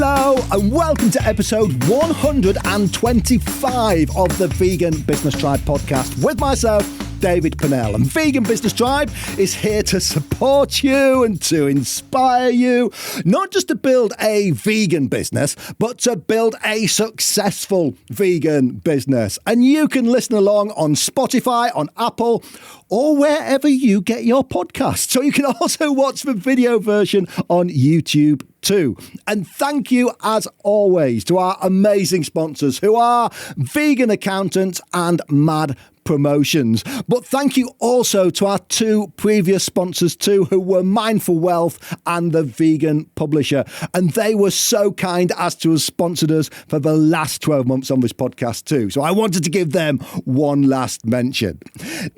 Hello and welcome to episode 125 of the Vegan Business Tribe podcast with myself, David Pennell. And Vegan Business Tribe is here to support you and to inspire you, not just to build a vegan business, but to build a successful vegan business. And you can listen along on Spotify, on Apple, or wherever you get your podcasts. So you can also watch the video version on YouTube too. And thank you, as always, to our amazing sponsors who are Vegan Accountants and Mad Promotions. But thank you also to our two previous sponsors too, who were Mindful Wealth and The Vegan Publisher. And they were so kind as to have sponsored us for the last 12 months on this podcast too. So I wanted to give them one last mention.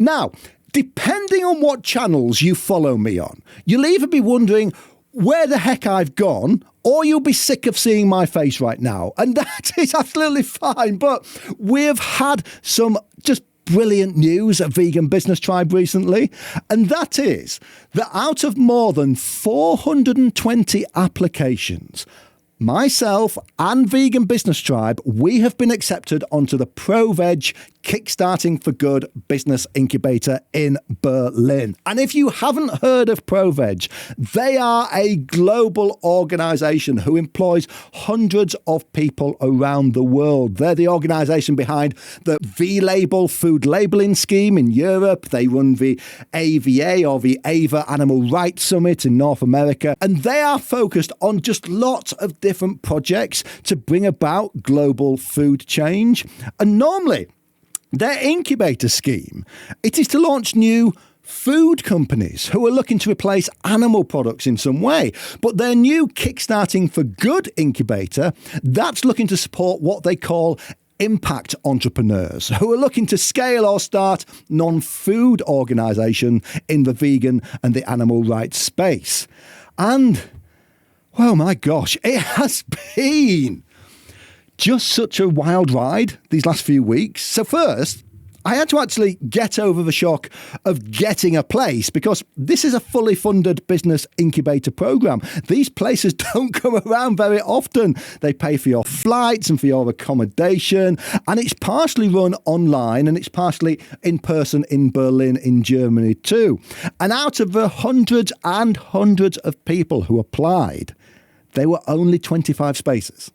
Now, depending on what channels you follow me on, you'll either be wondering where the heck I've gone, or you'll be sick of seeing my face right now. And that is absolutely fine. But we've had some just brilliant news at Vegan Business Tribe recently. And that is that out of more than 420 applications, myself and Vegan Business Tribe, we have been accepted onto the ProVeg Kickstarting For Good business incubator in Berlin. And if you haven't heard of ProVeg, they are a global organisation who employs hundreds of people around the world. They're the organisation behind the V-Label food labelling scheme in Europe. They run the AVA or the AVA Animal Rights Summit in North America. And they are focused on just lots of different projects to bring about global food change. And normally, their incubator scheme, it is to launch new food companies who are looking to replace animal products in some way. But their new Kickstarting For Good incubator, that's looking to support what they call impact entrepreneurs who are looking to scale or start non-food organisation in the vegan and the animal rights space. And, well, my gosh, it has been just such a wild ride these last few weeks. So first, I had to actually get over the shock of getting a place because this is a fully funded business incubator program. These places don't come around very often. They pay for your flights and for your accommodation, and it's partially run online and it's partially in person in Berlin in Germany too. And out of the hundreds and hundreds of people who applied, there were only 25 spaces.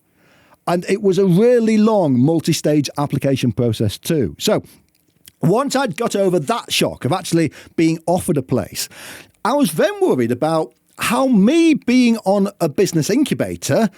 And it was a really long multi-stage application process too. So once I'd got over that shock of actually being offered a place, I was then worried about how me being on a business incubator,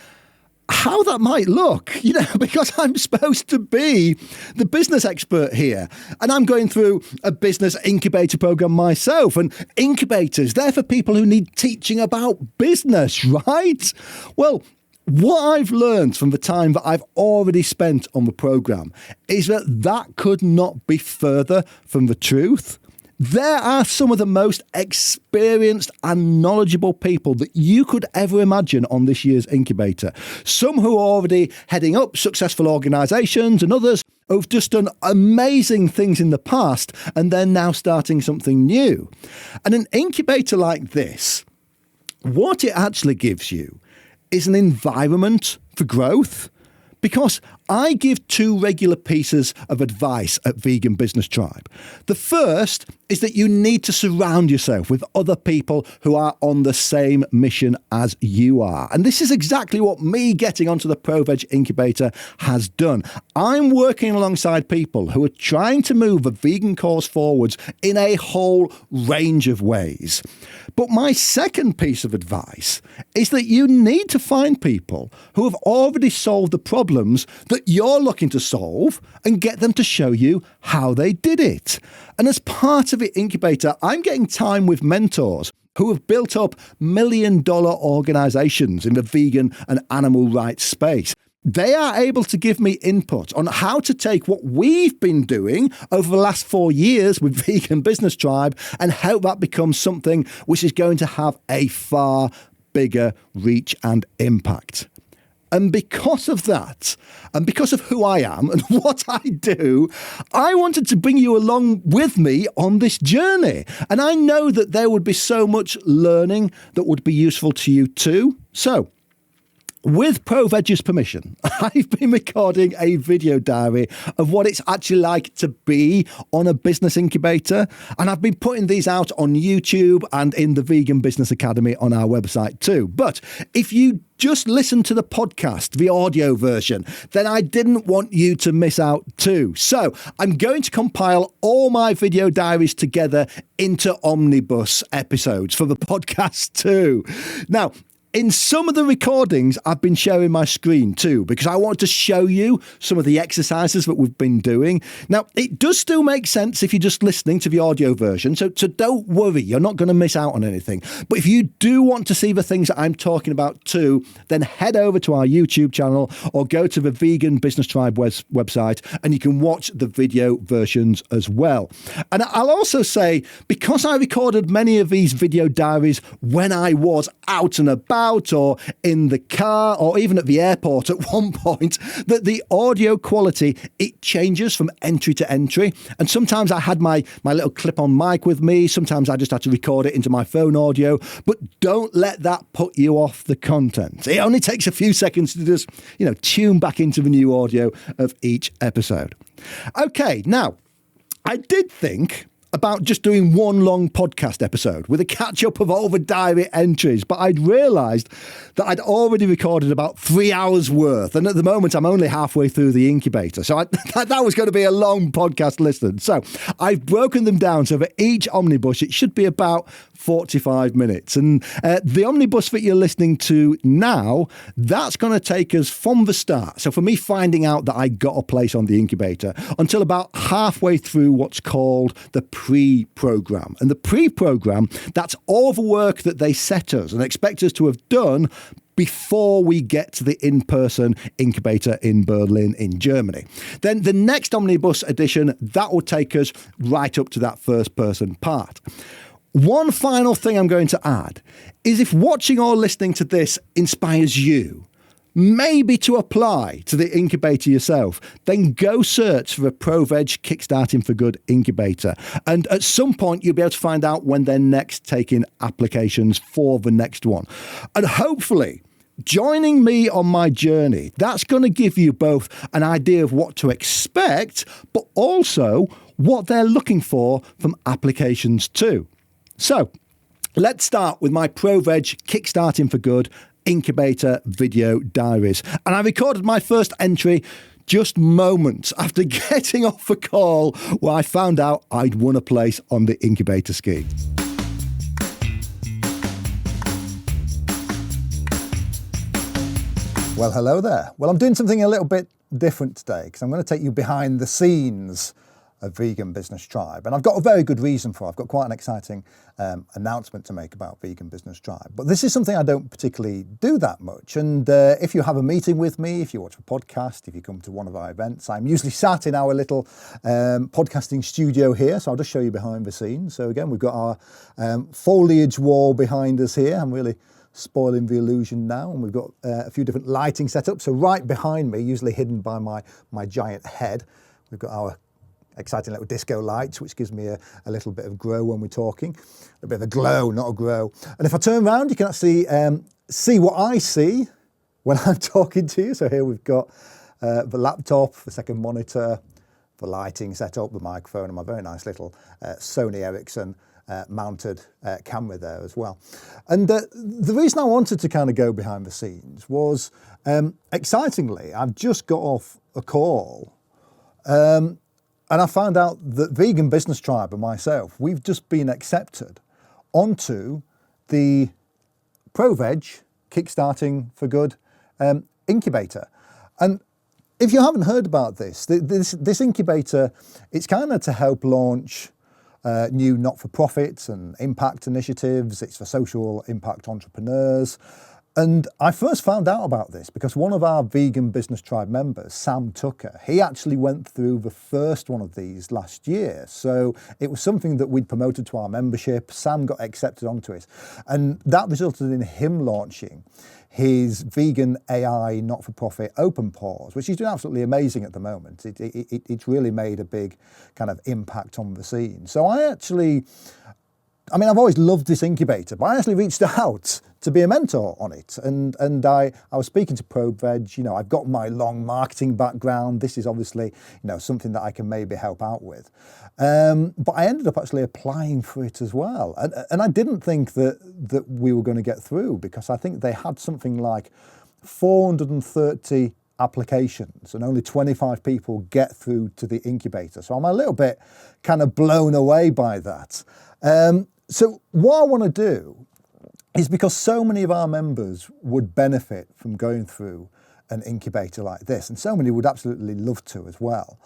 how that might look, because I'm supposed to be the business expert here. And I'm going through a business incubator program myself. And incubators, they're for people who need teaching about business, right? Well, what I've learned from the time that I've already spent on the program is that could not be further from the truth. There are some of the most experienced and knowledgeable people that you could ever imagine on this year's incubator. Some who are already heading up successful organisations and others who've just done amazing things in the past and they're now starting something new. And an incubator like this, what it actually gives you is an environment for growth, because I give two regular pieces of advice at Vegan Business Tribe. The first is that you need to surround yourself with other people who are on the same mission as you are. And this is exactly what me getting onto the ProVeg incubator has done. I'm working alongside people who are trying to move the vegan cause forwards in a whole range of ways. But my second piece of advice is that you need to find people who have already solved the problems that you're looking to solve and get them to show you how they did it. And as part of the incubator, I'm getting time with mentors who have built up million-dollar organizations in the vegan and animal rights space. They are able to give me input on how to take what we've been doing over the last 4 years with Vegan Business Tribe and help that become something which is going to have a far bigger reach and impact. And because of that, and because of who I am and what I do, I wanted to bring you along with me on this journey. And I know that there would be so much learning that would be useful to you too. So with ProVeg's permission, I've been recording a video diary of what it's actually like to be on a business incubator. And I've been putting these out on YouTube and in the Vegan Business Academy on our website too. But if you just listen to the podcast, the audio version, then I didn't want you to miss out too. So I'm going to compile all my video diaries together into Omnibus episodes for the podcast too. Now, in some of the recordings, I've been sharing my screen too, because I want to show you some of the exercises that we've been doing. Now, it does still make sense if you're just listening to the audio version, so don't worry, you're not going to miss out on anything. But if you do want to see the things that I'm talking about too, then head over to our YouTube channel or go to the Vegan Business Tribe website and you can watch the video versions as well. And I'll also say, because I recorded many of these video diaries when I was out and about, or in the car, or even at the airport at one point, that the audio quality, it changes from entry to entry. And sometimes I had my little clip-on mic with me. Sometimes I just had to record it into my phone audio. But don't let that put you off the content. It only takes a few seconds to just, tune back into the new audio of each episode. Okay, now, I did think about just doing one long podcast episode with a catch-up of all the diary entries, but I'd realised that I'd already recorded about 3 hours worth, and at the moment I'm only halfway through the incubator, so that was going to be a long podcast listen. So I've broken them down so for each omnibus it should be about 45 minutes, and the omnibus that you're listening to now, that's going to take us from the start, so for me finding out that I got a place on the incubator, until about halfway through what's called the pre-program. And the pre-program, that's all the work that they set us and expect us to have done before we get to the in-person incubator in Berlin in Germany. Then the next omnibus edition, that will take us right up to that first-person part. One final thing I'm going to add is, if watching or listening to this inspires you, maybe to apply to the incubator yourself, then go search for a ProVeg Kickstarting For Good incubator. And at some point, you'll be able to find out when they're next taking applications for the next one. And hopefully, joining me on my journey, that's going to give you both an idea of what to expect, but also what they're looking for from applications too. So let's start with my ProVeg Kickstarting For Good incubator video diaries. And I recorded my first entry just moments after getting off the call where I found out I'd won a place on the incubator scheme. Well, hello there. Well, I'm doing something a little bit different today because I'm going to take you behind the scenes of Vegan Business Tribe. And I've got a very good reason for it. I've got quite an exciting announcement to make about Vegan Business Tribe. But this is something I don't particularly do that much. And if you have a meeting with me, if you watch a podcast, if you come to one of our events, I'm usually sat in our little podcasting studio here. So I'll just show you behind the scenes. So again, we've got our foliage wall behind us here. I'm really spoiling the illusion now. And we've got a few different lighting set up. So right behind me, usually hidden by my giant head, we've got our exciting little disco lights, which gives me a little bit of glow when we're talking. A bit of a glow, not a grow. And if I turn around, you can actually see what I see when I'm talking to you. So here we've got the laptop, the second monitor, the lighting set up, the microphone, and my very nice little Sony Ericsson mounted camera there as well. And the reason I wanted to kind of go behind the scenes was, excitingly, I've just got off a call and I found out that Vegan Business Tribe and myself, we've just been accepted onto the ProVeg Kickstarting For Good incubator. And if you haven't heard about this incubator, it's kind of to help launch new not-for-profits and impact initiatives. It's for social impact entrepreneurs. And I first found out about this because one of our Vegan Business Tribe members, Sam Tucker, he actually went through the first one of these last year. So it was something that we'd promoted to our membership. Sam got accepted onto it. And that resulted in him launching his vegan AI not-for-profit Open Pause, which he's doing absolutely amazing at the moment. It's really made a big kind of impact on the scene. So I actually I mean, I've always loved this incubator, but I actually reached out to be a mentor on it. And I was speaking to ProVeg, you know, I've got my long marketing background. This is obviously, you know, something that I can maybe help out with. But I ended up actually applying for it as well. And I didn't think that we were going to get through, because I think they had something like 430 applications and only 25 people get through to the incubator. So I'm a little bit kind of blown away by that. So what I want to do is, because so many of our members would benefit from going through an incubator like this, and so many would absolutely love to as well.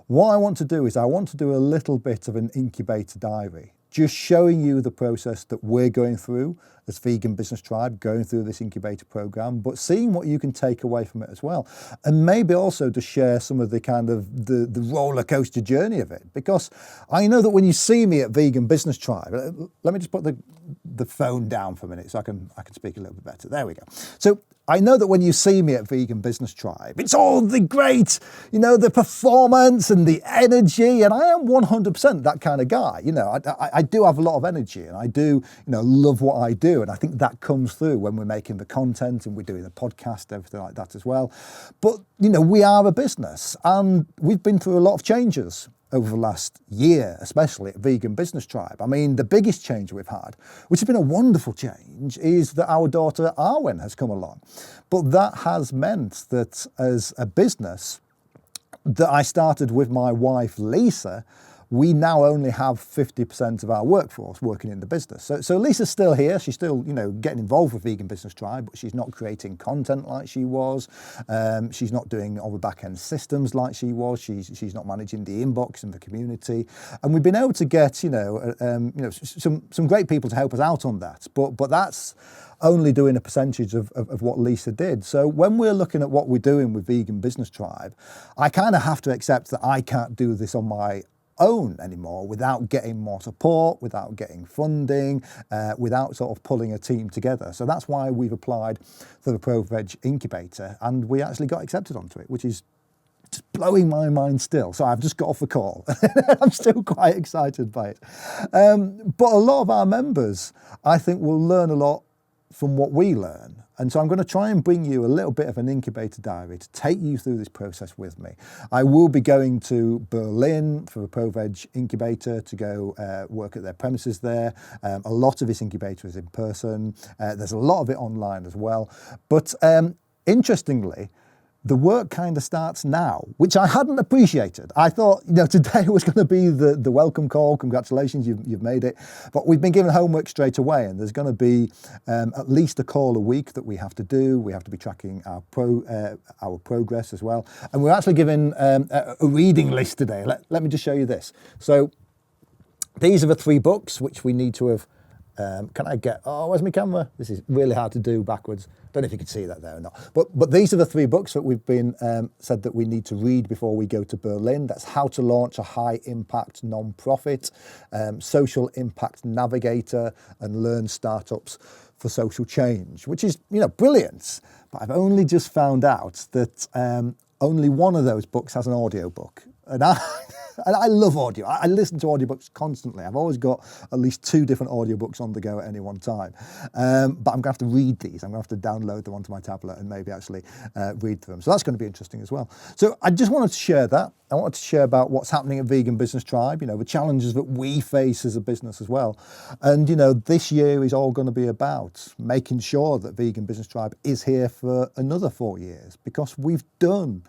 What I want to do is I want to do a little bit of an incubator diary, just showing you the process that we're going through as Vegan Business Tribe, going through this incubator program, but seeing what you can take away from it as well. And maybe also to share some of the kind of the roller coaster journey of it. Because I know that when you see me at Vegan Business Tribe, let me just put the phone down for a minute so I can speak a little bit better. There we go. So I know that when you see me at Vegan Business Tribe, it's all the great, you know, the performance and the energy, and I am 100% that kind of guy. You know, I do have a lot of energy, and I do, you know, love what I do, and I think that comes through when we're making the content and we're doing the podcast, everything like that as well. But, you know, we are a business, and we've been through a lot of changes over the last year, especially at Vegan Business Tribe. I mean, the biggest change we've had, which has been a wonderful change, is that our daughter Arwen has come along. But that has meant that as a business that I started with my wife, Lisa, we now only have 50% of our workforce working in the business. So Lisa's still here. She's still, you know, getting involved with Vegan Business Tribe, but she's not creating content like she was. She's not doing all the back-end systems like she was. She's not managing the inbox and the community. And we've been able to get, some great people to help us out on that. But that's only doing a percentage of what Lisa did. So when we're looking at what we're doing with Vegan Business Tribe, I kind of have to accept that I can't do this on my own anymore without getting more support, without getting funding, without sort of pulling a team together. So that's why we've applied for the ProVeg Incubator, and we actually got accepted onto it, which is just blowing my mind still. So I've just got off the call. I'm still quite excited by it. But a lot of our members, I think, will learn a lot from what we learn. And so I'm going to try and bring you a little bit of an incubator diary to take you through this process with me. I will be going to Berlin for the ProVeg Incubator to go work at their premises there. A lot of this incubator is in person. There's a lot of it online as well. But interestingly, the work kind of starts now, which I hadn't appreciated. I thought, you know, today was going to be the welcome call. Congratulations, you've made it. But we've been given homework straight away, and there's going to be at least a call a week that we have to do. We have to be tracking our progress as well. And we're actually given a reading list today. Let me just show you this. So these are the 3 books which we need to have. Where's my camera? This is really hard to do backwards. Don't know if you can see that there or not. But these are the 3 books that we've been said that we need to read before we go to Berlin. That's How to Launch a High Impact Non-Profit, Social Impact Navigator, and Learn Startups for Social Change, which is, you know, brilliant. But I've only just found out that only one of those books has an audio book. And I love audio. I listen to audiobooks constantly. I've always got at least 2 different audiobooks on the go at any one time. But I'm going to have to read these. I'm going to have to download them onto my tablet and maybe actually read them. So that's going to be interesting as well. So I just wanted to share that. I wanted to share about what's happening at Vegan Business Tribe, you know, the challenges that we face as a business as well. And, you know, this year is all going to be about making sure that Vegan Business Tribe is here for another 4 years, because we've done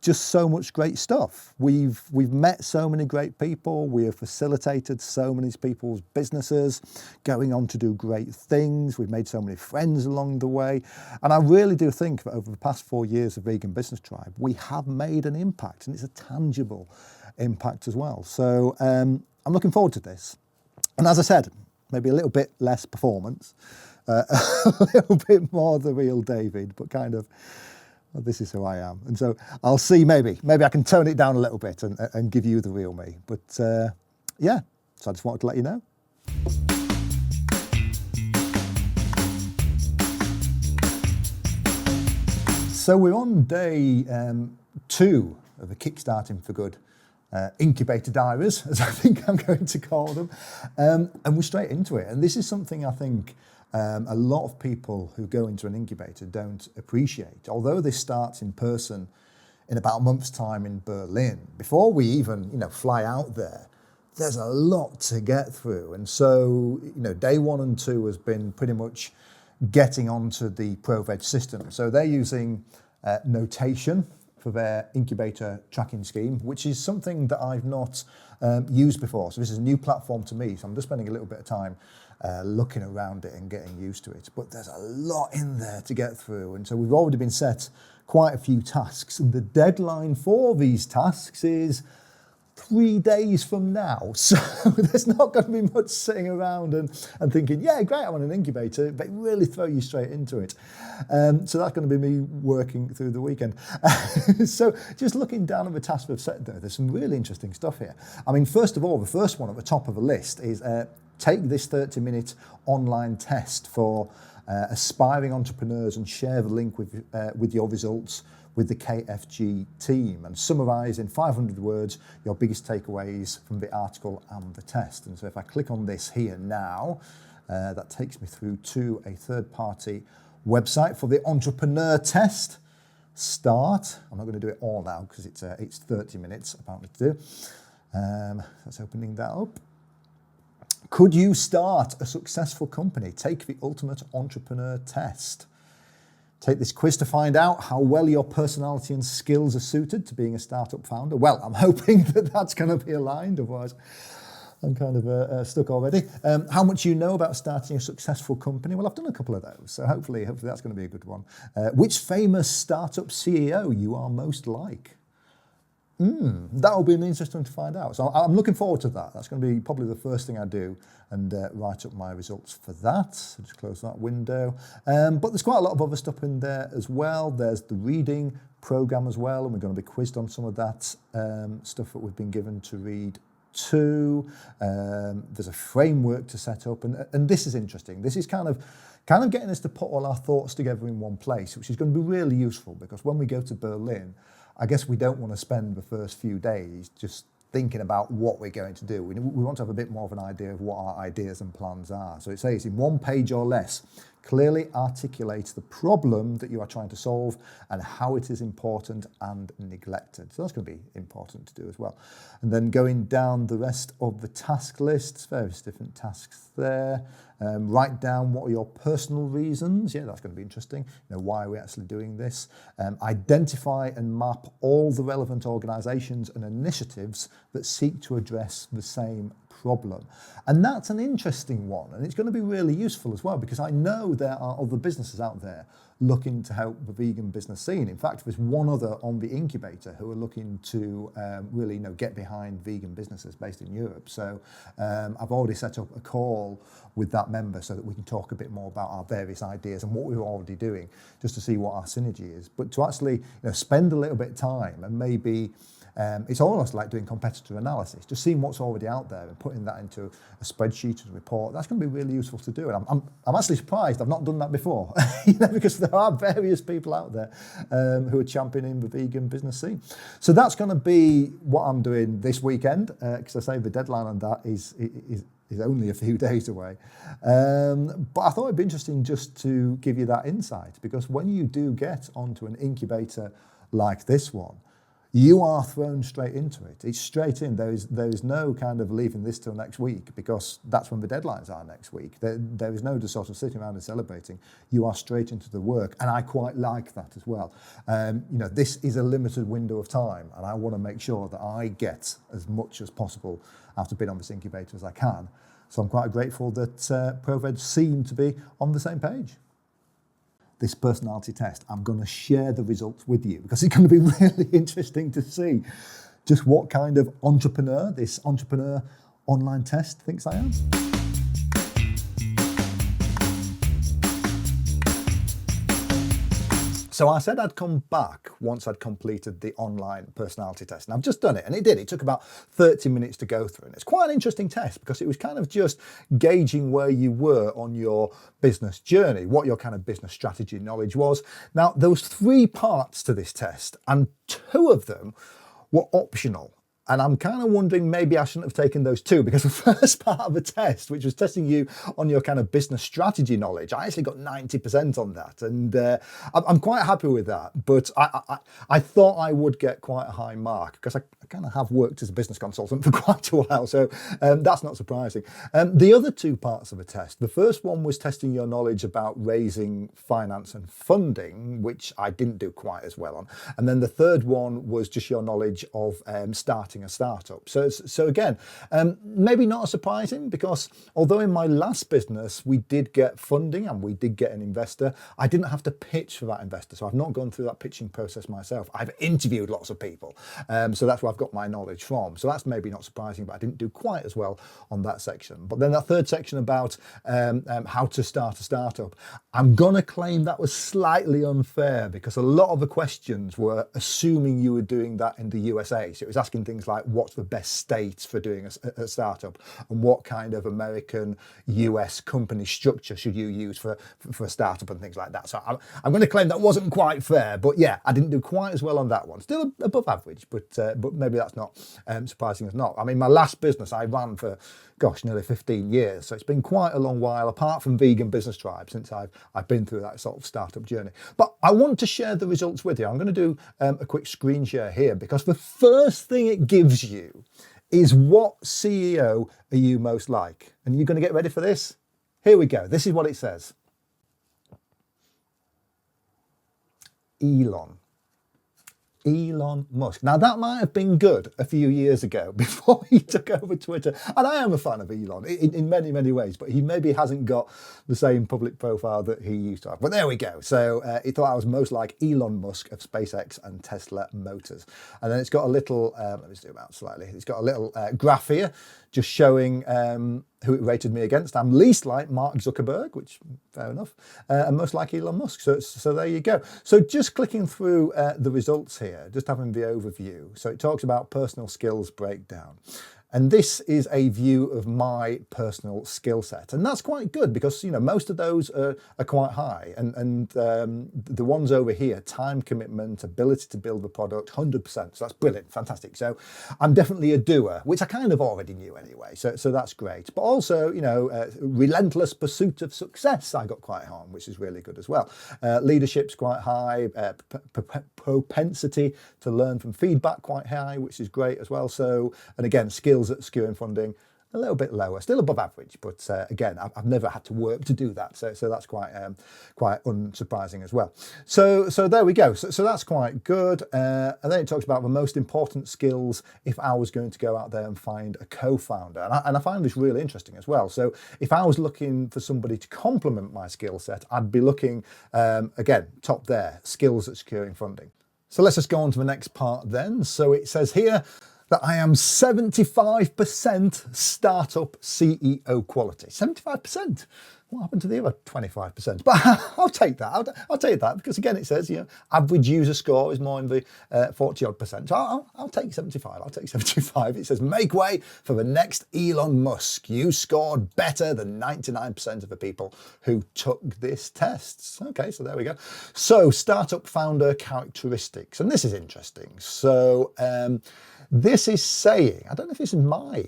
just so much great stuff. We've met so many great people. We have facilitated so many people's businesses going on to do great things. We've made so many friends along the way. And I really do think that over the past 4 years of Vegan Business Tribe, we have made an impact, and it's a tangible impact as well. So I'm looking forward to this. And as I said, maybe a little bit less performance, a little bit more the real David, but kind of, well, this is who I am. And so I'll see, maybe I can tone it down a little bit and give you the real me. But yeah, so I just wanted to let you know. So we're on day 2 of the Kickstarting For Good Incubator Diaries, as I think I'm going to call them, and we're straight into it. And this is something I think a lot of people who go into an incubator don't appreciate. Although this starts in person in about a month's time in Berlin, before we even fly out there, there's a lot to get through. And so day 1 and 2 has been pretty much getting onto the ProVeg system. So they're using notation for their incubator tracking scheme, which is something that I've not used before. So this is a new platform to me. So I'm just spending a little bit of time looking around it and getting used to it. But there's a lot in there to get through. And so we've already been set quite a few tasks. And the deadline for these tasks is 3 days from now. So there's not going to be much sitting around and thinking, yeah, great, I'm on an incubator. They really throw you straight into it. So that's going to be me working through the weekend. So just looking down at the tasks we've set there, there's some really interesting stuff here. I mean, first of all, the first one at the top of the list is take this 30-minute online test for aspiring entrepreneurs and share the link with your results with the KFG team and summarise in 500 words your biggest takeaways from the article and the test. And so if I click on this here now, that takes me through to a third-party website for the entrepreneur test. Start. I'm not going to do it all now because it's 30 minutes apparently to do. That's opening that up. Could you start a successful company? Take the ultimate entrepreneur test. Take this quiz to find out how well your personality and skills are suited to being a startup founder. Well, I'm hoping that that's going to be aligned, otherwise I'm kind of stuck already. How much you know about starting a successful company? Well, I've done a couple of those, so hopefully that's going to be a good one. Which famous startup CEO you are most like? That will be interesting to find out. So I'm looking forward to that. That's going to be probably the first thing I do and write up my results for that. So just close that window. But there's quite a lot of other stuff in there as well. There's the reading program as well, and we're going to be quizzed on some of that stuff that we've been given to read too. There's a framework to set up, and this is interesting. This is kind of getting us to put all our thoughts together in one place, which is going to be really useful because when we go to Berlin, I guess we don't want to spend the first few days just thinking about what we're going to do. We want to have a bit more of an idea of what our ideas and plans are. So it says in 1 page or less, clearly articulate the problem that you are trying to solve and how it is important and neglected. So that's going to be important to do as well. And then going down the rest of the task list, various different tasks there. Write down what are your personal reasons. Yeah, that's going to be interesting. Why are we actually doing this? Identify and map all the relevant organisations and initiatives that seek to address the same problem. And that's an interesting one, and it's going to be really useful as well because I know there are other businesses out there looking to help the vegan business scene. In fact, there's one other on the incubator who are looking to really get behind vegan businesses based in Europe. So I've already set up a call with that member so that we can talk a bit more about our various ideas and what we're already doing just to see what our synergy is. But to actually spend a little bit of time and maybe it's almost like doing competitor analysis, just seeing what's already out there and putting that into a spreadsheet and a report. That's going to be really useful to do. And I'm actually surprised I've not done that before, because there are various people out there who are championing the vegan business scene. So that's going to be what I'm doing this weekend, because I say the deadline on that is only a few days away. But I thought it'd be interesting just to give you that insight, because when you do get onto an incubator like this one, you are thrown straight into it. It's straight in. There is no kind of leaving this till next week, because that's when the deadlines are next week. There is no just sort of sitting around and celebrating. You are straight into the work, and I quite like that as well. This is a limited window of time, and I want to make sure that I get as much as possible after being on this incubator as I can. So I'm quite grateful that ProVeg seem to be on the same page. This personality test, I'm going to share the results with you because it's going to be really interesting to see just what kind of entrepreneur this entrepreneur online test thinks I am. So I said I'd come back once I'd completed the online personality test, and I've just done it, and it did. It took about 30 minutes to go through, and it's quite an interesting test because it was kind of just gauging where you were on your business journey, what your kind of business strategy knowledge was. Now, there was 3 parts to this test, and 2 of them were optional. And I'm kind of wondering, maybe I shouldn't have taken those two, because the first part of the test, which was testing you on your kind of business strategy knowledge, I actually got 90% on that. And I'm quite happy with that. But I thought I would get quite a high mark, because I kind of have worked as a business consultant for quite a while. So that's not surprising. The other two parts of the test, the first one was testing your knowledge about raising finance and funding, which I didn't do quite as well on. And then the third one was just your knowledge of starting a startup. So again, maybe not surprising, because although in my last business we did get funding and we did get an investor, I didn't have to pitch for that investor. So I've not gone through that pitching process myself. I've interviewed lots of people. So that's where I've got my knowledge from. So that's maybe not surprising, but I didn't do quite as well on that section. But then that third section about how to start a startup, I'm going to claim that was slightly unfair, because a lot of the questions were assuming you were doing that in the USA. So it was asking things like, what's the best states for doing a startup, and what kind of American US company structure should you use for a startup and things like that. So I'm going to claim that wasn't quite fair, but yeah, I didn't do quite as well on that one. Still above average, but maybe that's not surprising as not. I mean, my last business I ran for, gosh, nearly 15 years. So it's been quite a long while, apart from Vegan Business Tribe, since I've been through that sort of startup journey. But I want to share the results with you. I'm going to do a quick screen share here, because the first thing it gives you is, what CEO are you most like? And you're going to get ready for this? Here we go. This is what it says. Elon Musk. Now, that might have been good a few years ago before he took over Twitter. And I am a fan of Elon in many, many ways, but he maybe hasn't got the same public profile that he used to have. But there we go. So he thought I was most like Elon Musk of SpaceX and Tesla Motors. And then it's got a little, let me zoom out slightly. It's got a little graph here just showing who it rated me against. I'm least like Mark Zuckerberg, which fair enough, and most like Elon Musk. So there you go. So just clicking through the results here, just having the overview. So it talks about personal skills breakdown. And this is a view of my personal skill set. And that's quite good, because, you know, most of those are quite high. And the ones over here, time commitment, ability to build the product, 100%. So that's brilliant, fantastic. So I'm definitely a doer, which I kind of already knew anyway. So that's great. But also, you know, relentless pursuit of success, I got quite high on, which is really good as well. Leadership's quite high, propensity to learn from feedback quite high, which is great as well. So, and again, skills at securing funding, a little bit lower, still above average, but again, I've never had to work to do that, so that's quite unsurprising as well. So there we go. So that's quite good. And then it talks about the most important skills if I was going to go out there and find a co-founder, and I find this really interesting as well. So if I was looking for somebody to complement my skill set, I'd be looking again, top there, skills at securing funding. So let's just go on to the next part then. So it says here that I am 75% startup CEO quality. 75%. What happened to the other 25%? But I'll take that. I'll take that, because again, it says, you know, average user score is more in the 40-odd%. So I'll take 75. I'll take 75. It says, make way for the next Elon Musk. You scored better than 99% of the people who took this test. Okay, so there we go. So startup founder characteristics, and this is interesting. So this is saying, I don't know if this is my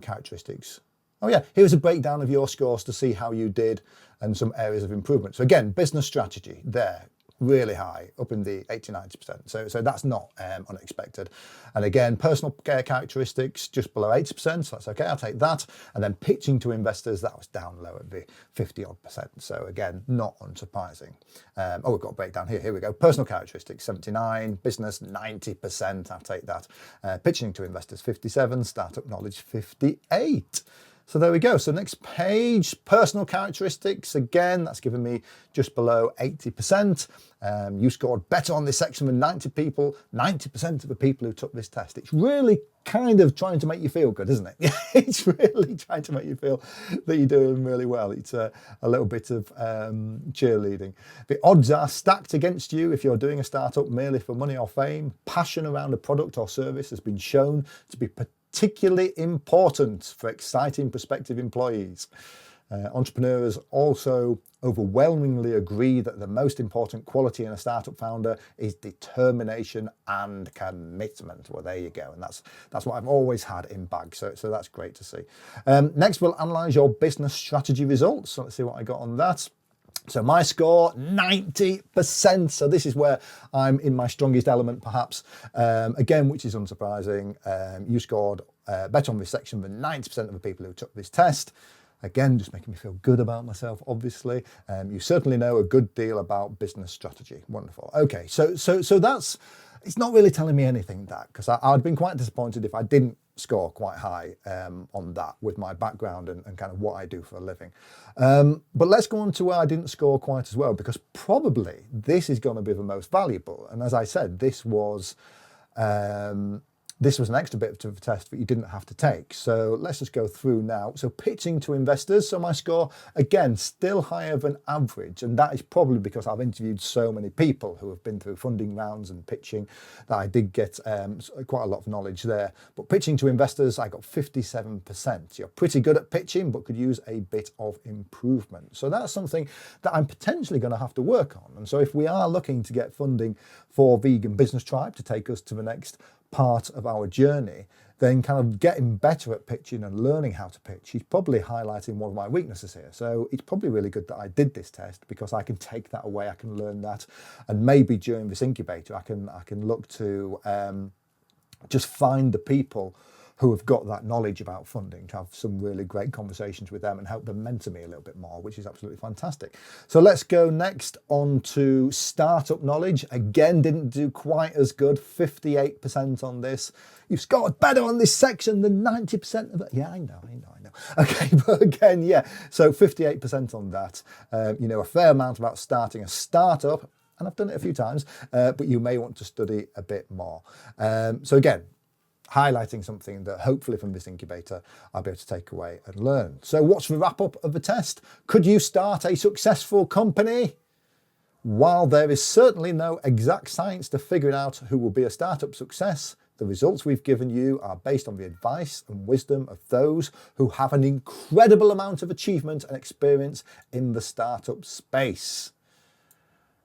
characteristics. Oh yeah, here's a breakdown of your scores to see how you did and some areas of improvement. So again, business strategy there, really high, up in the 80-90%. So that's not unexpected. And again, personal characteristics just below 80%, so that's okay, I'll take that. And then pitching to investors, that was down low at the 50-odd%. So again, not unsurprising. We've got a breakdown here. Here we go. Personal characteristics, 79, business, 90%, I'll take that. Pitching to investors, 57, startup knowledge, 58. So there we go. So next page, personal characteristics. Again, that's given me just below 80%. You scored better on this section than 90% of the people who took this test. It's really kind of trying to make you feel good, isn't it? It's really trying to make you feel that you're doing really well. It's a little bit of cheerleading. The odds are stacked against you if you're doing a startup merely for money or fame. Passion around a product or service has been shown to be particularly important for exciting prospective employees. Entrepreneurs also overwhelmingly agree that the most important quality in a startup founder is determination and commitment. Well, there you go. And that's what I've always had in bag. So that's great to see. Next, we'll analyze your business strategy results. So let's see what I got on that. So my score, 90%. So this is where I'm in my strongest element, perhaps. Again, which is unsurprising. You scored better on this section than 90% of the people who took this test. Again, just making me feel good about myself, obviously. You certainly know a good deal about business strategy. Wonderful. Okay, so that's, it's not really telling me anything, that, because I'd been quite disappointed if I didn't score quite high on that with my background and kind of what I do for a living. But let's go on to where I didn't score quite as well, because probably this is going to be the most valuable. And as I said, this was an extra bit of a test that you didn't have to take. So let's just go through now. So pitching to investors. So my score, again, still higher than average. And that is probably because I've interviewed so many people who have been through funding rounds and pitching that I did get quite a lot of knowledge there. But pitching to investors, I got 57%. You're pretty good at pitching, but could use a bit of improvement. So that's something that I'm potentially going to have to work on. And so if we are looking to get funding for Vegan Business Tribe to take us to the next part of our journey, then kind of getting better at pitching and learning how to pitch, he's probably highlighting one of my weaknesses here. So it's probably really good that I did this test, because I can take that away, I can learn that, and maybe during this incubator I can look to just find the people who have got that knowledge about funding, to have some really great conversations with them and help them mentor me a little bit more, which is absolutely fantastic. So let's go next on to startup knowledge. Again, didn't do quite as good, 58% on this. You've scored better on this section than 90% of it. Yeah, I know. Okay, but again, yeah, so 58% on that. A fair amount about starting a startup, and I've done it a few times, but you may want to study a bit more. So again, highlighting something that hopefully from this incubator I'll be able to take away and learn. So what's the wrap up of the test? Could you start a successful company? While there is certainly no exact science to figuring out who will be a startup success, the results we've given you are based on the advice and wisdom of those who have an incredible amount of achievement and experience in the startup space.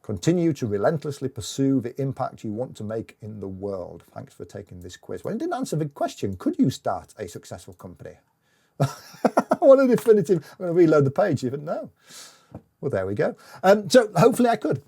Continue to relentlessly pursue the impact you want to make in the world. Thanks for taking this quiz. Well, it didn't answer the question. Could you start a successful company? What a definitive. I'm going to reload the page even. No. Well, there we go. So hopefully I could.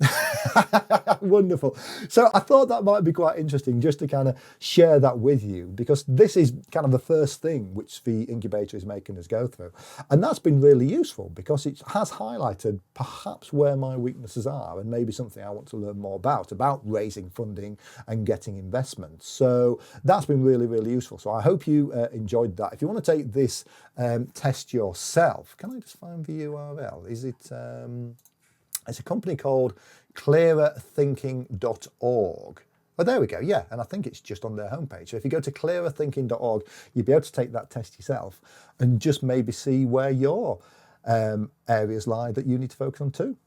Wonderful. So I thought that might be quite interesting just to kind of share that with you, because this is kind of the first thing which the incubator is making us go through. And that's been really useful, because it has highlighted perhaps where my weaknesses are and maybe something I want to learn more about raising funding and getting investment. So that's been really, really useful. So I hope you enjoyed that. If you want to take this test yourself, can I just find the URL? Is it... it's a company called clearerthinking.org. Oh, there we go. Yeah. And I think it's just on their homepage. So if you go to clearerthinking.org, you'll be able to take that test yourself and just maybe see where your areas lie that you need to focus on too.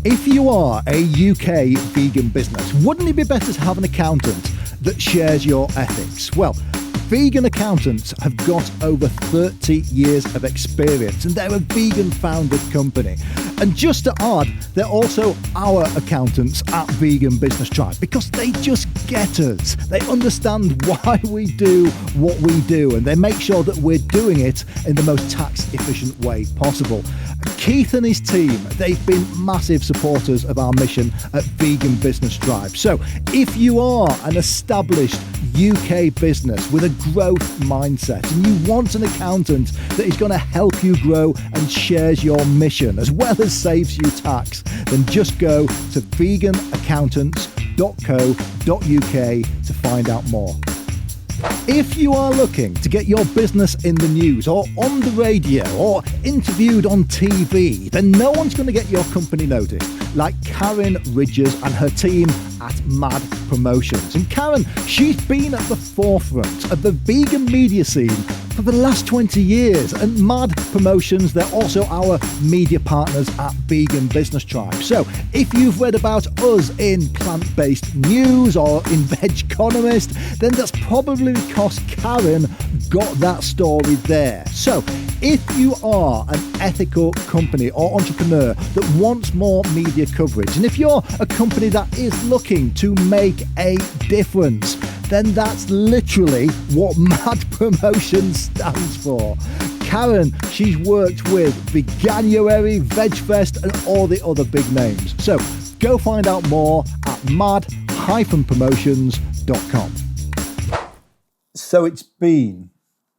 If you are a UK vegan business, wouldn't it be better to have an accountant that shares your ethics? Well, vegan accountants have got over 30 years of experience, and they're a vegan founded company. And just to add, they're also our accountants at Vegan Business Tribe, because they just get us. They understand why we do what we do, and they make sure that we're doing it in the most tax efficient way possible. Keith and his team, they've been massive supporters of our mission at Vegan Business Tribe. So if you are an established UK business with a growth mindset and you want an accountant that is going to help you grow and shares your mission as well as saves you tax, then just go to veganaccountants.co.uk to find out more. If you are looking to get your business in the news or on the radio or interviewed on TV, then no one's going to get your company noticed like Karen Ridgers and her team at Mad Promotions. And Karen, she's been at the forefront of the vegan media scene for the last 20 years. And Mad Promotions, they're also our media partners at Vegan Business Tribe. So if you've read about us in plant-based news or in Veg Economist, then that's probably because Karen got that story there. So if you are an ethical company or entrepreneur that wants more media coverage, and if you're a company that is looking to make a difference, then that's literally what Mad Promotion stands for. Karen, she's worked with Veganuary, VegFest and all the other big names. So go find out more at mad-promotions.com. So it's been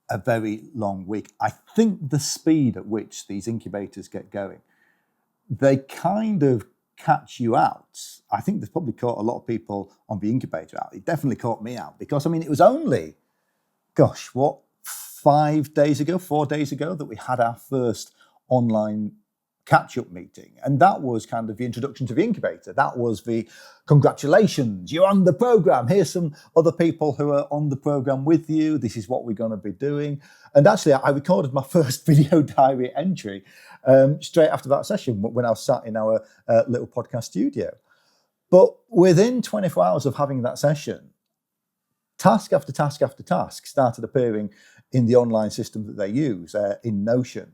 a very long week. I think the speed at which these incubators get going, they kind of catch you out. I think they've probably caught a lot of people on the incubator out. It definitely caught me out because, it was only, 4 days ago that we had our first online catch-up meeting. And that was kind of the introduction to the incubator. That was the congratulations, you're on the program. Here's some other people who are on the program with you. This is what we're going to be doing. And actually, I recorded my first video diary entry straight after that session when I was sat in our little podcast studio. But within 24 hours of having that session, task after task after task started appearing in the online system that they use, in Notion.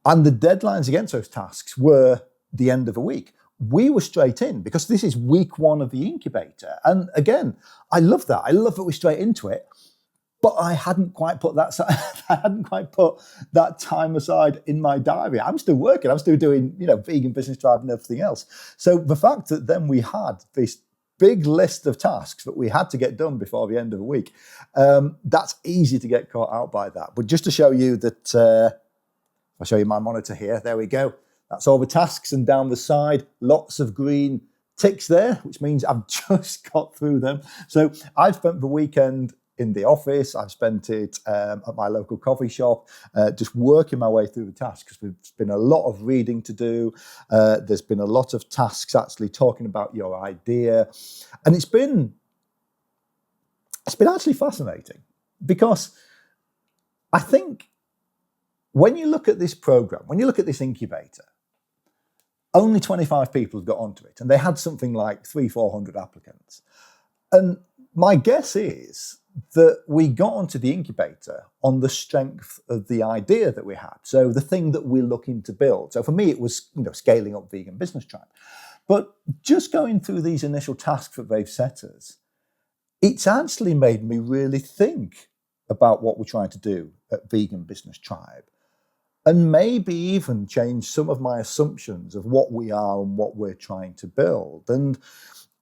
And the deadlines against those tasks were the end of a week. We were straight in because this is week 1 of the incubator. And again, I love that. I love that we're straight into it. But I hadn't quite put that time aside in my diary. I'm still working. I'm still doing, Vegan Business Tribe and everything else. So the fact that then we had this big list of tasks that we had to get done before the end of the week, that's easy to get caught out by that. But just to show you that, I'll show you my monitor here. There we go. That's all the tasks, and down the side, lots of green ticks there, which means I've just got through them. So I've spent the weekend in the office. I've spent it at my local coffee shop, just working my way through the tasks. There's been a lot of reading to do. There's been a lot of tasks actually talking about your idea. And it's been actually fascinating because I think when you look at this program, when you look at this incubator, only 25 people have got onto it, and they had something like 300-400 applicants. And my guess is that we got onto the incubator on the strength of the idea that we had. So the thing that we're looking to build. So for me, it was scaling up Vegan Business Tribe. But just going through these initial tasks that they've set us, it's actually made me really think about what we're trying to do at Vegan Business Tribe, and maybe even change some of my assumptions of what we are and what we're trying to build. And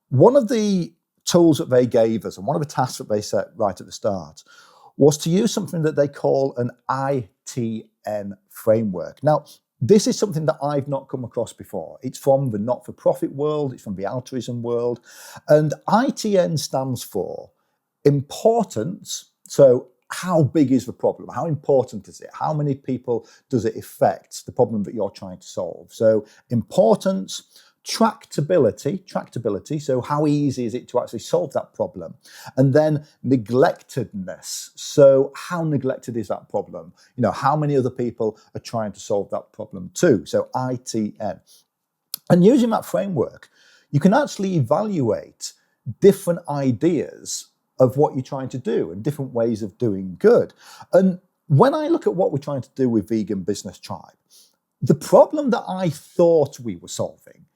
one of the tools that they gave us, and one of the tasks that they set right at the start, was to use something that they call an ITN framework. Now, this is something that I've not come across before. It's from the not-for-profit world, it's from the altruism world, and ITN stands for importance. So how big is the problem? How important is it? How many people does it affect, the problem that you're trying to solve? So importance, tractability, so how easy is it to actually solve that problem? And then neglectedness, so how neglected is that problem? How many other people are trying to solve that problem too? So ITN. And using that framework, you can actually evaluate different ideas of what you're trying to do and different ways of doing good. And when I look at what we're trying to do with Vegan Business Tribe, the problem that I thought we were solving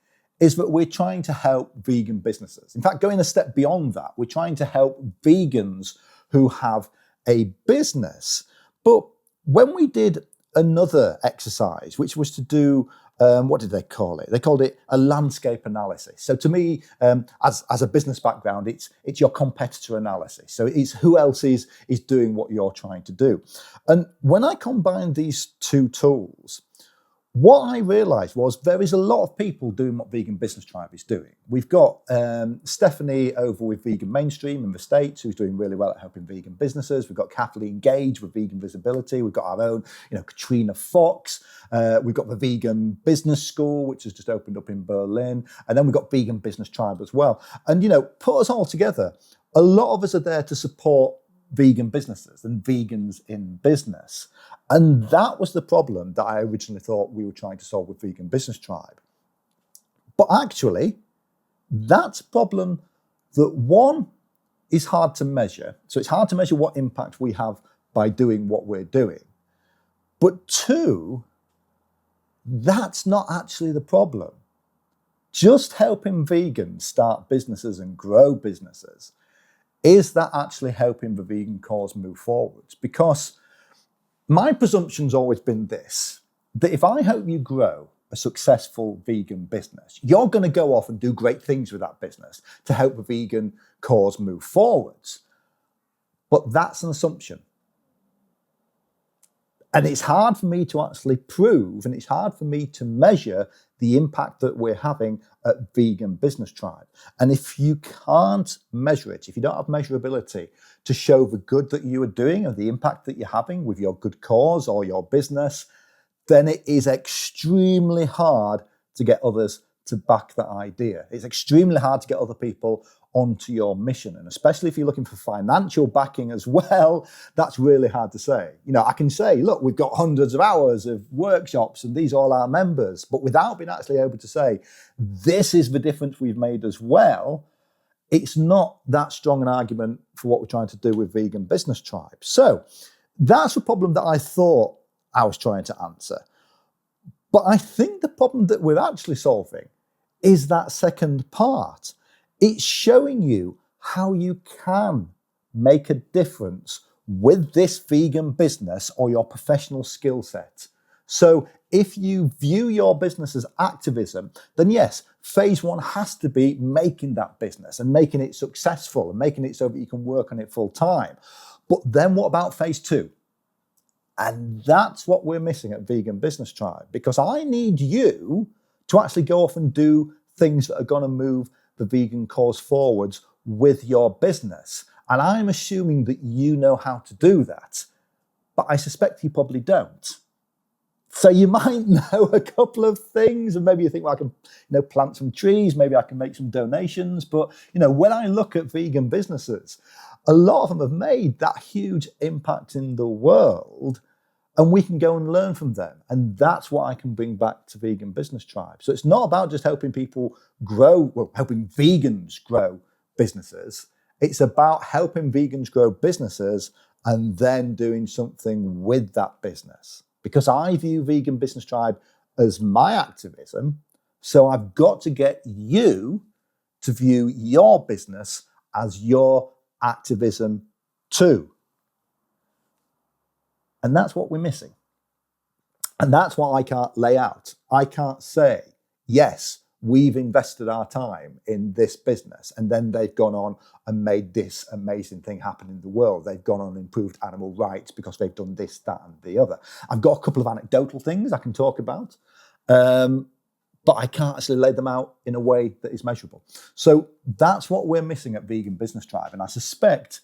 is that we're trying to help vegan businesses. In fact, going a step beyond that, we're trying to help vegans who have a business. But when we did another exercise, which was to do, what did they call it? They called it a landscape analysis. So to me, as a business background, it's your competitor analysis. So it's who else is doing what you're trying to do. And when I combined these two tools, what I realised was there is a lot of people doing what Vegan Business Tribe is doing. We've got Stephanie over with Vegan Mainstream in the States, who's doing really well at helping vegan businesses. We've got Kathleen Gage with Vegan Visibility. We've got our own, Katrina Fox. We've got the Vegan Business School, which has just opened up in Berlin. And then we've got Vegan Business Tribe as well. And, put us all together. A lot of us are there to support vegan businesses and vegans in business. And that was the problem that I originally thought we were trying to solve with Vegan Business Tribe. But actually, that's a problem that, one, is hard to measure. So it's hard to measure what impact we have by doing what we're doing. But two, that's not actually the problem. Just helping vegans start businesses and grow businesses, is that actually helping the vegan cause move forwards? Because my presumption's always been this, that if I help you grow a successful vegan business, you're going to go off and do great things with that business to help the vegan cause move forwards. But that's an assumption. And it's hard for me to actually prove, and it's hard for me to measure the impact that we're having at Vegan Business Tribe. And if you can't measure it, if you don't have measurability to show the good that you are doing and the impact that you're having with your good cause or your business, then it is extremely hard to get others to back that idea. It's extremely hard to get other people onto your mission. And especially if you're looking for financial backing as well, that's really hard to say. I can say, look, we've got hundreds of hours of workshops and these are all our members, but without being actually able to say, this is the difference we've made as well, it's not that strong an argument for what we're trying to do with Vegan Business Tribe. So that's the problem that I thought I was trying to answer. But I think the problem that we're actually solving is that second part. It's showing you how you can make a difference with this vegan business or your professional skill set. So if you view your business as activism, then yes, phase one has to be making that business and making it successful and making it so that you can work on it full time. But then what about phase two? And that's what we're missing at Vegan Business Tribe, because I need you to actually go off and do things that are going to move the vegan cause forwards with your business. And I'm assuming that you know how to do that, but I suspect you probably don't. So you might know a couple of things, and maybe you think, well, I can, plant some trees, maybe I can make some donations. But, when I look at vegan businesses, a lot of them have made that huge impact in the world, and we can go and learn from them. And that's what I can bring back to Vegan Business Tribe. So it's not about just helping people helping vegans grow businesses. It's about helping vegans grow businesses and then doing something with that business. Because I view Vegan Business Tribe as my activism, so I've got to get you to view your business as your activism too. And that's what we're missing. And that's what I can't lay out. I can't say, yes, we've invested our time in this business, and then they've gone on and made this amazing thing happen in the world. They've gone on and improved animal rights because they've done this, that, and the other. I've got a couple of anecdotal things I can talk about, but I can't actually lay them out in a way that is measurable. So that's what we're missing at Vegan Business Tribe. And I suspect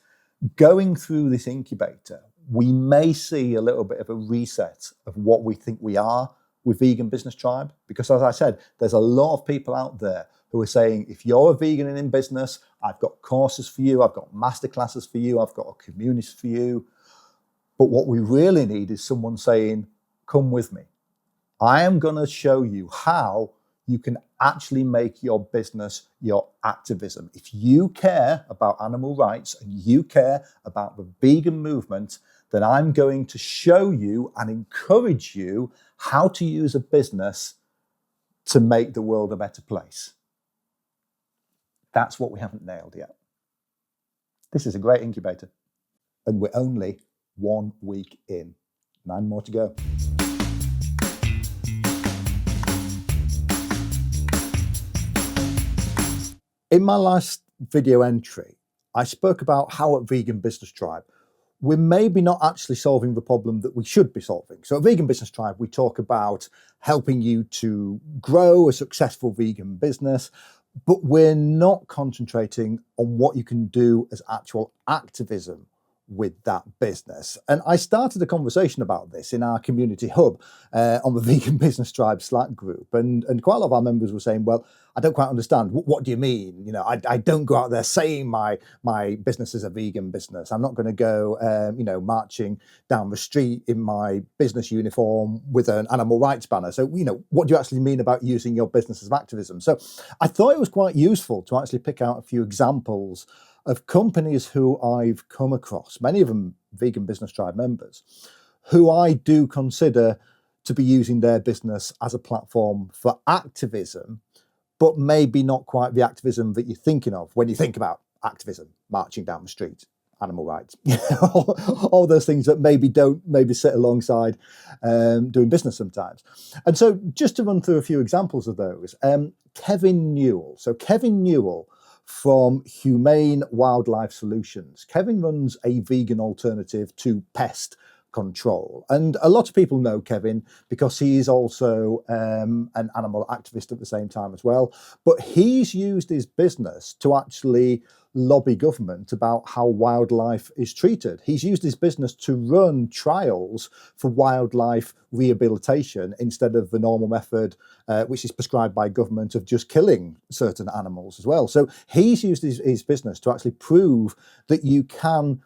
going through this incubator, we may see a little bit of a reset of what we think we are with Vegan Business Tribe. Because as I said, there's a lot of people out there who are saying, if you're a vegan and in business, I've got courses for you, I've got masterclasses for you, I've got a community for you. But what we really need is someone saying, come with me. I am going to show you how you can actually make your business your activism. If you care about animal rights and you care about the vegan movement, then I'm going to show you and encourage you how to use a business to make the world a better place. That's what we haven't nailed yet. This is a great incubator, and we're only 1 week in. 9 more to go. In my last video entry, I spoke about how at Vegan Business Tribe, we're maybe not actually solving the problem that we should be solving. So at Vegan Business Tribe, we talk about helping you to grow a successful vegan business, but we're not concentrating on what you can do as actual activism with that business. And I started a conversation about this in our community hub on the Vegan Business Tribe Slack group. And quite a lot of our members were saying, well, I don't quite understand. What do you mean? I don't go out there saying my business is a vegan business. I'm not going to go, marching down the street in my business uniform with an animal rights banner. So, what do you actually mean about using your business as activism? So I thought it was quite useful to actually pick out a few examples of companies who I've come across, many of them Vegan Business Tribe members, who I do consider to be using their business as a platform for activism, but maybe not quite the activism that you're thinking of when you think about activism, marching down the street, animal rights, all those things that don't sit alongside doing business sometimes. And so just to run through a few examples of those, Kevin Newell. So Kevin Newell from Humane Wildlife Solutions. Kevin runs a vegan alternative to pest control. And a lot of people know Kevin because he is also an animal activist at the same time as well. But he's used his business to actually lobby government about how wildlife is treated. He's used his business to run trials for wildlife rehabilitation instead of the normal method, which is prescribed by government, of just killing certain animals as well. So he's used his business to actually prove that you can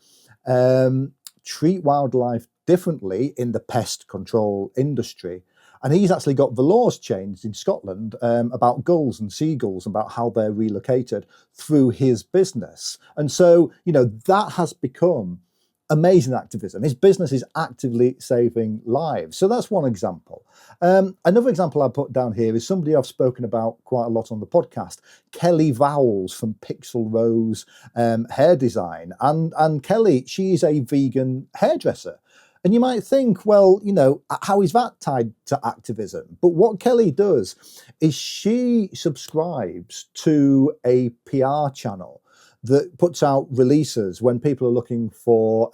treat wildlife differently in the pest control industry. And he's actually got the laws changed in Scotland about gulls and seagulls, about how they're relocated through his business. And so, that has become amazing activism. His business is actively saving lives. So that's one example. Another example I put down here is somebody I've spoken about quite a lot on the podcast, Kelly Vowles from Pixel Rose Hair Design. And Kelly, she's a vegan hairdresser. And you might think, well, how is that tied to activism? But what Kelly does is she subscribes to a PR channel that puts out releases when people are looking for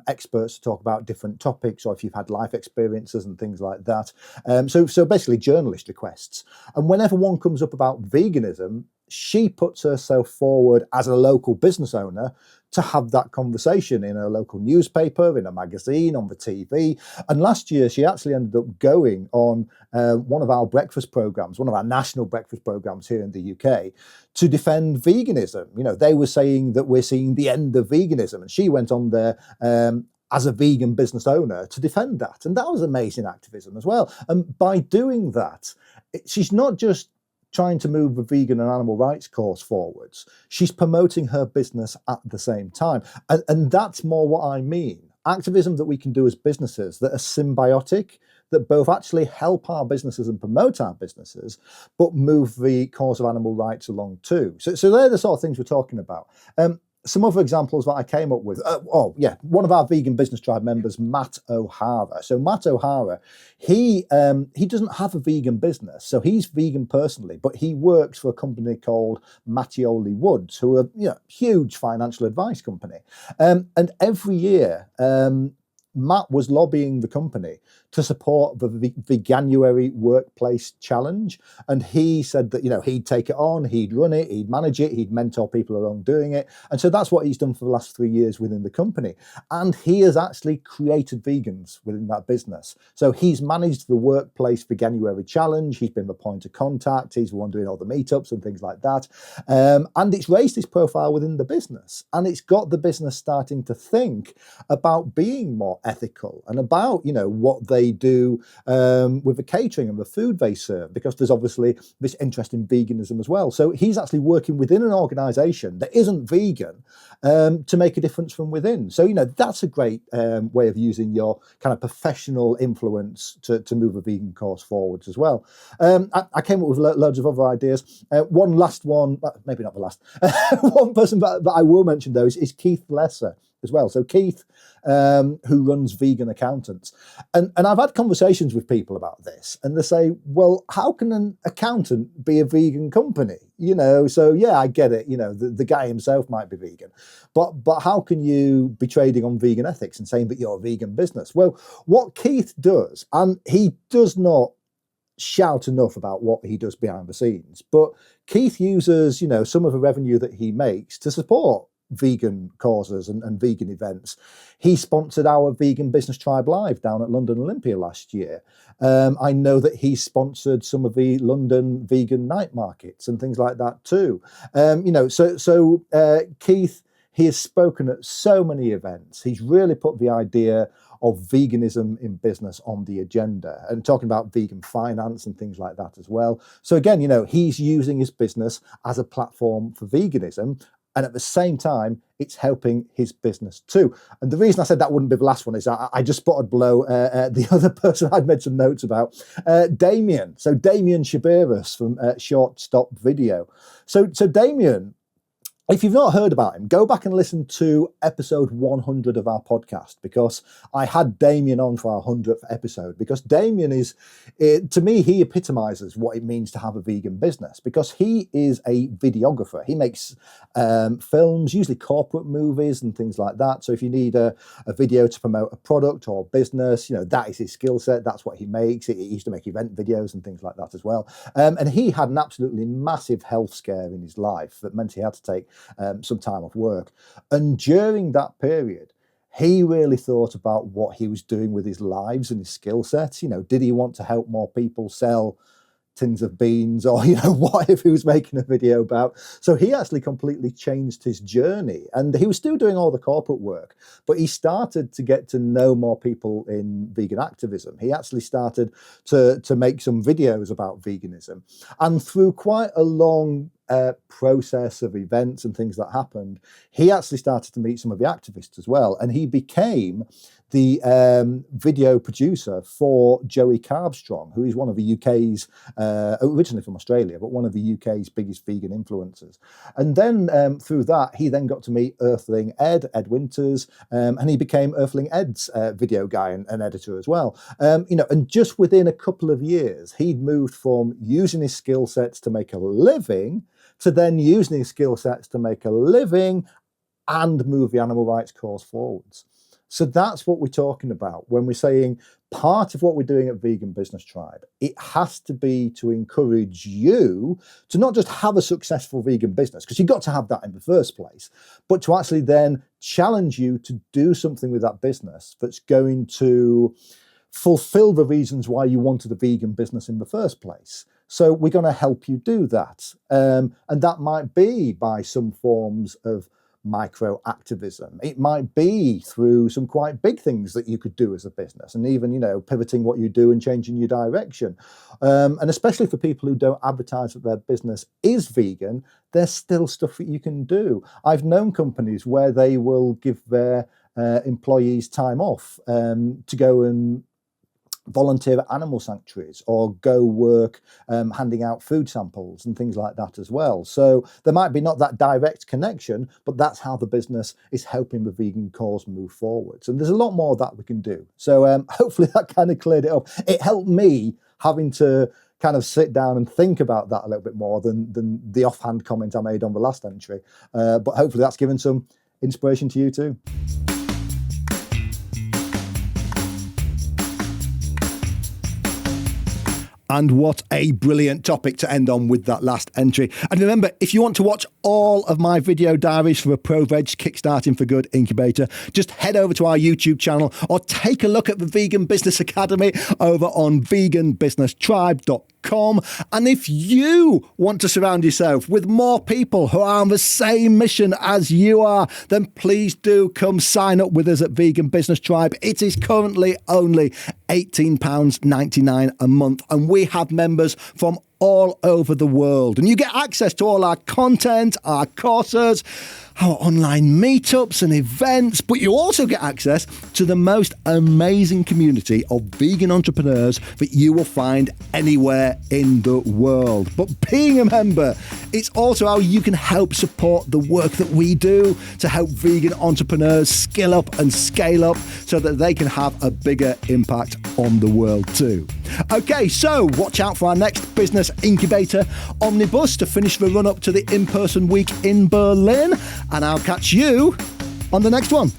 experts to talk about different topics, or if you've had life experiences and things like that. So basically journalist requests. And whenever one comes up about veganism, she puts herself forward as a local business owner to have that conversation in a local newspaper, in a magazine, on the TV. And last year, she actually ended up going on one of our breakfast programs, one of our national breakfast programs here in the UK, to defend veganism. They were saying that we're seeing the end of veganism, and she went on there as a vegan business owner to defend that. And that was amazing activism as well. And by doing that, she's not just trying to move the vegan and animal rights cause forwards, she's promoting her business at the same time. And that's more what I mean. Activism that we can do as businesses that are symbiotic, that both actually help our businesses and promote our businesses, but move the cause of animal rights along too. So they're the sort of things we're talking about. Some other examples that I came up with. One of our Vegan Business Tribe members, Matt O'Hara. So Matt O'Hara, he doesn't have a vegan business, so he's vegan personally, but he works for a company called Mattioli Woods, who are huge financial advice company. And every year, Matt was lobbying the company to support the Veganuary Workplace Challenge. And he said that, he'd take it on, he'd run it, he'd manage it, he'd mentor people along doing it. And so that's what he's done for the last 3 years within the company. And he has actually created vegans within that business. So he's managed the Workplace Veganuary Challenge. He's been the point of contact. He's the one doing all the meetups and things like that. And it's raised his profile within the business. And it's got the business starting to think about being more ethical and about, what they do with the catering and the food they serve, because there's obviously this interest in veganism as well. So he's actually working within an organization that isn't vegan to make a difference from within. So, that's a great way of using your kind of professional influence to move a vegan cause forwards as well. I came up with loads of other ideas. One last one, maybe not the last, one person that I will mention though is Keith Lesser as well. So Keith, who runs Vegan Accountants. And I've had conversations with people about this, and they say, well, how can an accountant be a vegan company? So yeah, I get it. The guy himself might be vegan, but how can you be trading on vegan ethics and saying that you're a vegan business? Well, what Keith does, and he does not shout enough about what he does behind the scenes, but Keith uses, some of the revenue that he makes to support vegan causes and vegan events. He sponsored our Vegan Business Tribe Live down at London Olympia last year. I know that he sponsored some of the London vegan night markets and things like that too. Keith, he has spoken at so many events. He's really put the idea of veganism in business on the agenda and talking about vegan finance and things like that as well. So again, he's using his business as a platform for veganism. And at the same time, it's helping his business too. And the reason I said that wouldn't be the last one is I just spotted below the other person I'd made some notes about, Damien. So Damien Shabiris from Short Stop Video. So Damien, if you've not heard about him, go back and listen to episode 100 of our podcast, because I had Damien on for our 100th episode, because Damien is, to me, he epitomizes what it means to have a vegan business, because he is a videographer. He makes films, usually corporate movies and things like that. So if you need a video to promote a product or business, that is his skill set. That's what he makes. He used to make event videos and things like that as well. And he had an absolutely massive health scare in his life that meant he had to take some time off work. And during that period, he really thought about what he was doing with his lives and his skill sets. Did he want to help more people sell tins of beans, or what if he was making a video about? So he actually completely changed his journey, and he was still doing all the corporate work, but he started to get to know more people in vegan activism. He actually started to make some videos about veganism, and through quite a long process of events and things that happened, he actually started to meet some of the activists as well, and he became the video producer for Joey Carbstrong, who is one of the UK's, originally from Australia, but one of the UK's biggest vegan influencers. And then through that, he then got to meet Earthling Ed Winters, and he became Earthling Ed's video guy and editor as well. And just within a couple of years, he'd moved from using his skill sets to make a living to then using his skill sets to make a living and move the animal rights cause forwards. So that's what we're talking about when we're saying part of what we're doing at Vegan Business Tribe. It has to be to encourage you to not just have a successful vegan business, because you've got to have that in the first place, but to actually then challenge you to do something with that business that's going to fulfill the reasons why you wanted a vegan business in the first place. So we're going to help you do that. And that might be by some forms of micro activism. It might be through some quite big things that you could do as a business, and even, pivoting what you do and changing your direction. And especially for people who don't advertise that their business is vegan, there's still stuff that you can do. I've known companies where they will give their employees time off to go and volunteer at animal sanctuaries or go work handing out food samples and things like that as well. So there might be not that direct connection, but that's how the business is helping the vegan cause move forwards. And there's a lot more of that we can do. So hopefully that kind of cleared it up. It helped me having to kind of sit down and think about that a little bit more than the offhand comment I made on the last entry. But hopefully that's given some inspiration to you too. And what a brilliant topic to end on with that last entry. And remember, if you want to watch all of my video diaries for a ProVeg Kickstarting For Good Incubator, just head over to our YouTube channel or take a look at the Vegan Business Academy over on veganbusinesstribe.com. And if you want to surround yourself with more people who are on the same mission as you are, then please do come sign up with us at Vegan Business Tribe. It is currently only £18.99 a month, and we have members from all over the world, and you get access to all our content, our courses, our online meetups and events, but you also get access to the most amazing community of vegan entrepreneurs that you will find anywhere in the world. But being a member, it's also how you can help support the work that we do to help vegan entrepreneurs skill up and scale up so that they can have a bigger impact on the world too. Okay, so watch out for our next Business Incubator Omnibus to finish the run up to the in-person week in Berlin, and I'll catch you on the next one.